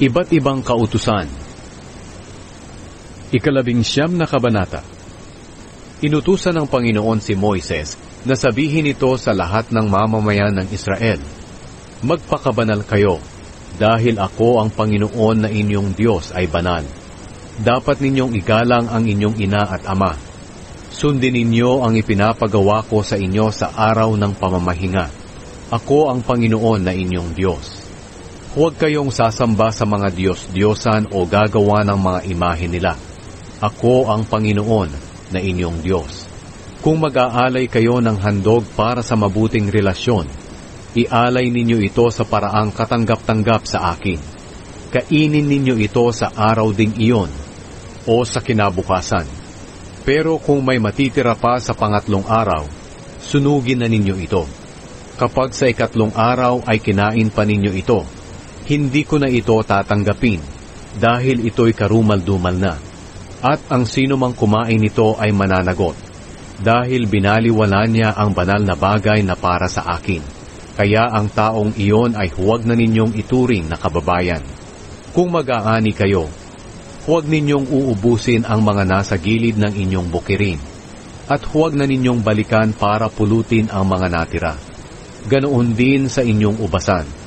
Iba't ibang kautusan. 11 na kabanata. Inutusan ng Panginoon si Moises na sabihin ito sa lahat ng mamamayan ng Israel, "Magpakabanal kayo, dahil ako ang Panginoon na inyong Diyos ay banal. Dapat ninyong igalang ang inyong ina at ama. Sundin ninyo ang ipinapagawa ko sa inyo sa araw ng pamamahinga. Ako ang Panginoon na inyong Diyos. Huwag kayong sasamba sa mga Diyos-Diyosan o gagawa ng mga imahe nila. Ako ang Panginoon na inyong Diyos. Kung mag-aalay kayo ng handog para sa mabuting relasyon, ialay ninyo ito sa paraang katanggap-tanggap sa akin. Kainin ninyo ito sa araw ding iyon o sa kinabukasan. Pero kung may matitira pa sa pangatlong araw, sunugin na ninyo ito. Kapag sa ikatlong araw ay kinain pa ninyo ito, hindi ko na ito tatanggapin dahil ito'y karumal-dumal na. At ang sino mang kumain nito ay mananagot dahil binaliwala niya ang banal na bagay na para sa akin. Kaya ang taong iyon ay huwag na ninyong ituring na kababayan. Kung mag-aani kayo, huwag ninyong uubusin ang mga nasa gilid ng inyong bukirin, at huwag na ninyong balikan para pulutin ang mga natira. Ganoon din sa inyong ubasan.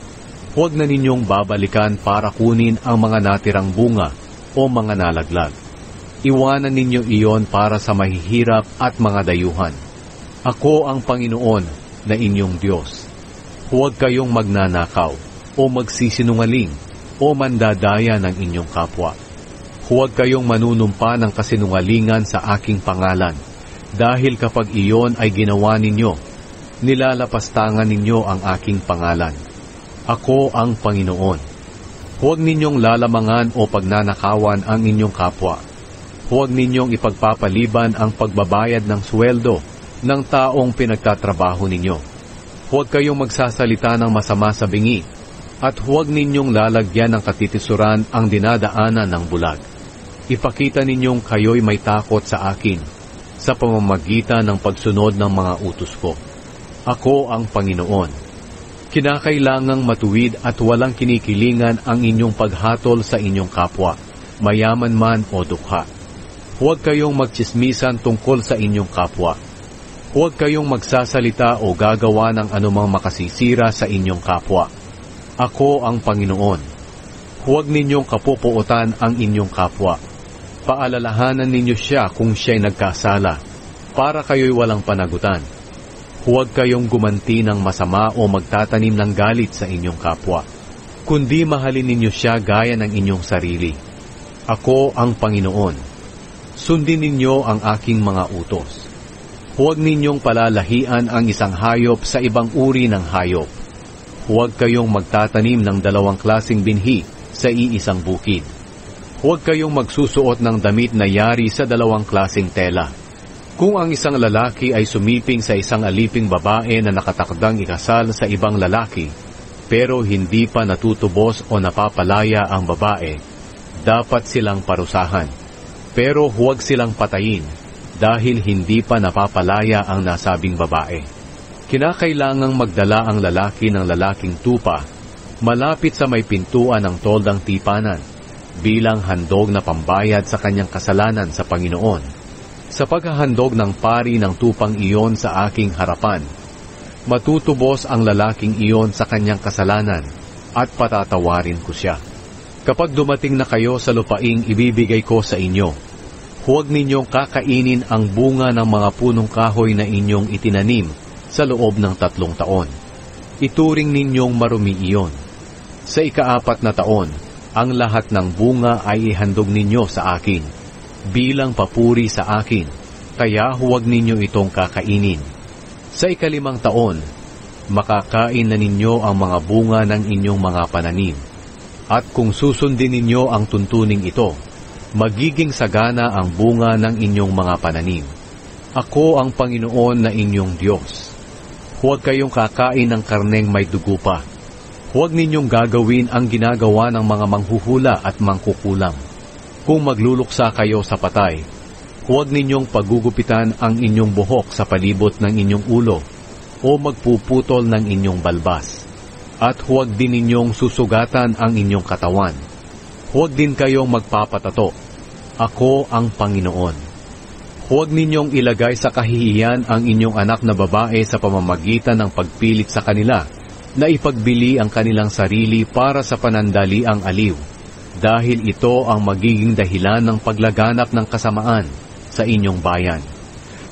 Huwag na ninyong babalikan para kunin ang mga natirang bunga o mga nalaglag. Iwanan ninyo iyon para sa mahihirap at mga dayuhan. Ako ang Panginoon na inyong Diyos. Huwag kayong magnanakaw o magsisinungaling o mandadaya ng inyong kapwa. Huwag kayong manunumpa ng kasinungalingan sa aking pangalan, dahil kapag iyon ay ginawa ninyo, nilalapastangan ninyo ang aking pangalan. Ako ang Panginoon. Huwag ninyong lalamangan o pagnanakawan ang inyong kapwa. Huwag ninyong ipagpapaliban ang pagbabayad ng sweldo ng taong pinagtatrabaho ninyo. Huwag kayong magsasalita ng masama sa bingi, at huwag ninyong lalagyan ng katitisuran ang dinadaanan ng bulag. Ipakita ninyong kayo'y may takot sa akin sa pamamagitan ng pagsunod ng mga utos ko. Ako ang Panginoon. Kinakailangang matuwid at walang kinikilingan ang inyong paghatol sa inyong kapwa, mayaman man o dukha. Huwag kayong magtsismisan tungkol sa inyong kapwa. Huwag kayong magsasalita o gagawa ng anumang makasisira sa inyong kapwa. Ako ang Panginoon. Huwag ninyong kapupuotan ang inyong kapwa. Paalalahanan ninyo siya kung siya'y nagkasala, para kayo'y walang panagutan. Huwag kayong gumanti ng masama o magtatanim ng galit sa inyong kapwa, kundi mahalin ninyo siya gaya ng inyong sarili. Ako ang Panginoon. Sundin ninyo ang aking mga utos. Huwag ninyong palalahian ang isang hayop sa ibang uri ng hayop. Huwag kayong magtatanim ng dalawang klaseng binhi sa iisang bukid. Huwag kayong magsusuot ng damit na yari sa dalawang klaseng tela. Kung ang isang lalaki ay sumiping sa isang aliping babae na nakatakdang ikasal sa ibang lalaki, pero hindi pa natutubos o napapalaya ang babae, dapat silang parusahan. Pero huwag silang patayin, dahil hindi pa napapalaya ang nasabing babae. Kinakailangang magdala ang lalaki ng lalaking tupa malapit sa may pintuan ng toldang tipanan bilang handog na pambayad sa kanyang kasalanan sa Panginoon. Sa paghahandog ng pari ng tupang iyon sa aking harapan, matutubos ang lalaking iyon sa kanyang kasalanan at patatawarin ko siya. Kapag dumating na kayo sa lupaing ibibigay ko sa inyo, huwag ninyong kakainin ang bunga ng mga punong kahoy na inyong itinanim sa loob ng 3 taon. Ituring ninyong marumi iyon. Sa ika-4 na taon, ang lahat ng bunga ay ihandog ninyo sa akin bilang papuri sa akin, kaya huwag ninyo itong kakainin. Sa ika-5 taon, makakain na ninyo ang mga bunga ng inyong mga pananim. At kung susundin ninyo ang tuntuning ito, magiging sagana ang bunga ng inyong mga pananim. Ako ang Panginoon na inyong Diyos. Huwag kayong kakain ng karneng may dugo pa. Huwag ninyong gagawin ang ginagawa ng mga manghuhula at mangkukulam. Kung magluluksa kayo sa patay, huwag ninyong pagugupitan ang inyong buhok sa palibot ng inyong ulo o magpuputol ng inyong balbas. At huwag din ninyong susugatan ang inyong katawan Huwag din kayong magpapatato. Ako ang Panginoon. Huwag ninyong ilagay sa kahihiyan ang inyong anak na babae sa pamamagitan ng pagpilit sa kanila na ipagbili ang kanilang sarili para sa panandaliang aliw, dahil ito ang magiging dahilan ng paglaganap ng kasamaan sa inyong bayan.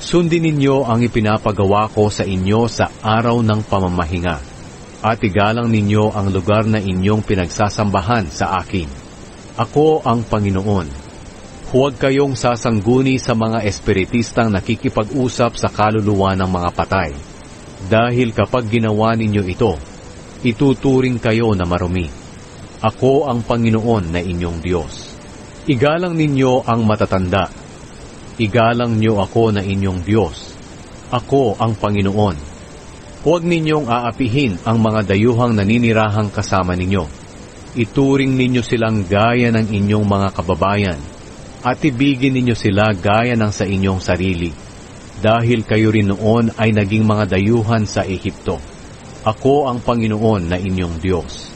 Sundin ninyo ang ipinapagawa ko sa inyo sa araw ng pamamahinga, at igalang ninyo ang lugar na inyong pinagsasambahan sa akin. Ako ang Panginoon. Huwag kayong sasangguni sa mga espiritistang nakikipag-usap sa kaluluwa ng mga patay, dahil kapag ginawa ninyo ito, ituturing kayo na marumi. Ako ang Panginoon na inyong Diyos. Igalang ninyo ang matatanda. Igalang niyo ako na inyong Diyos. Ako ang Panginoon. Huwag ninyong aapihin ang mga dayuhang naninirahang kasama ninyo. Ituring ninyo silang gaya ng inyong mga kababayan, at ibigin ninyo sila gaya ng sa inyong sarili, dahil kayo rin noon ay naging mga dayuhan sa Ehipto. Ako ang Panginoon na inyong Diyos.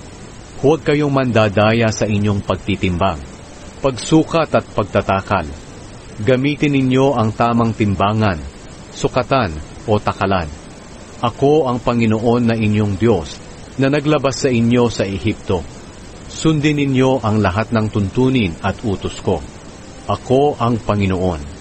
Huwag kayong mandadaya sa inyong pagtitimbang, pagsukat at pagtatakal. Gamitin ninyo ang tamang timbangan, sukatan o takalan. Ako ang Panginoon na inyong Diyos na naglabas sa inyo sa Ehipto. Sundin ninyo ang lahat ng tuntunin at utos ko. Ako ang Panginoon.